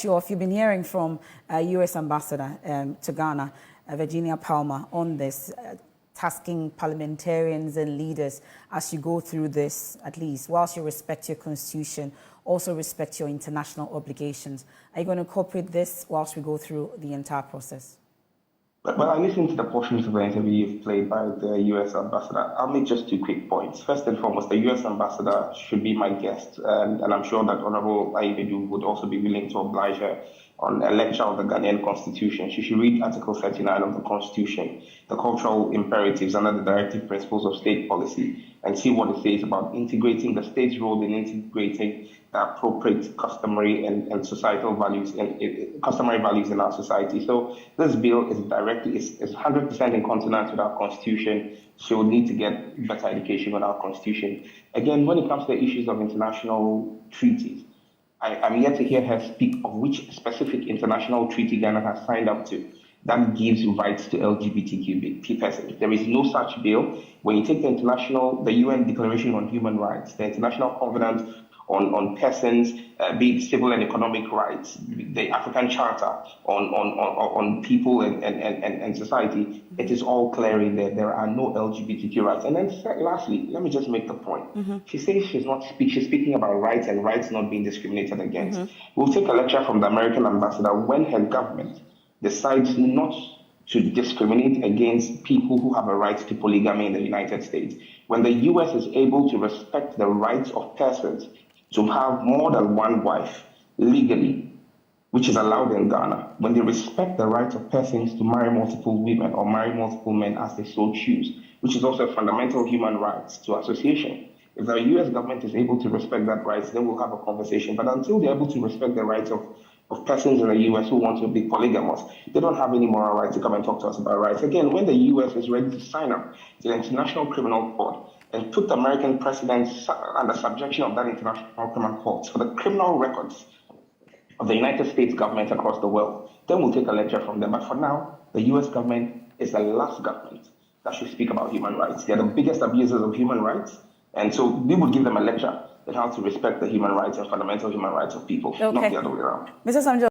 You've been hearing from U.S. Ambassador to Ghana, Virginia Palmer, on this, tasking parliamentarians and leaders as you go through this, at least, whilst you respect your constitution, also respect your international obligations. Are you going to incorporate this whilst we go through the entire process? Well, I listened to the portions of the interview you've played by the U.S. ambassador. I'll make just 2 quick points. First and foremost, the U.S. ambassador should be my guest, and I'm sure that Honorable Ayebedu would also be willing to oblige her on a lecture on the Ghanaian Constitution. She should read Article 39 of the Constitution, the cultural imperatives under the directive principles of state policy, and see what it says about integrating the state's role in integrating the appropriate customary and societal values and customary values in our society. So this bill is 100% in consonance with our Constitution. She will need to get better education on our Constitution. Again, when it comes to the issues of international treaties, I'm yet to hear her speak of which specific international treaty Ghana has signed up to that gives rights to LGBTQ persons. There is no such bill. When you take the UN Declaration on Human Rights, the International Covenant on persons, be it civil and economic rights, the African Charter on people and society, it is all clear in there. There are no LGBTQ rights. And then lastly, let me just make the point. She says she's speaking about rights and rights not being discriminated against. We'll take a lecture from the American ambassador when her government decides not to discriminate against people who have a right to polygamy in the United States. When the U.S. is able to respect the rights of persons to have more than one wife legally, which is allowed in Ghana, when they respect the rights of persons to marry multiple women or marry multiple men as they so choose, which is also a fundamental human right to association. If the U.S. government is able to respect that rights, then we'll have a conversation. But until they're able to respect the rights of persons in the U.S. who want to be polygamous, they don't have any moral right to come and talk to us about rights. Again, when the U.S. is ready to sign up to the International Criminal Court and put the American presidents under subjection of that International Criminal Court for the criminal records of the United States government across the world, then we'll take a lecture from them. But for now, the U.S. government is the last government that should speak about human rights. They're the biggest abusers of human rights, and so we would give them a lecture on how to respect the human rights and fundamental human rights of people, not the other way around. Mr. Samjo,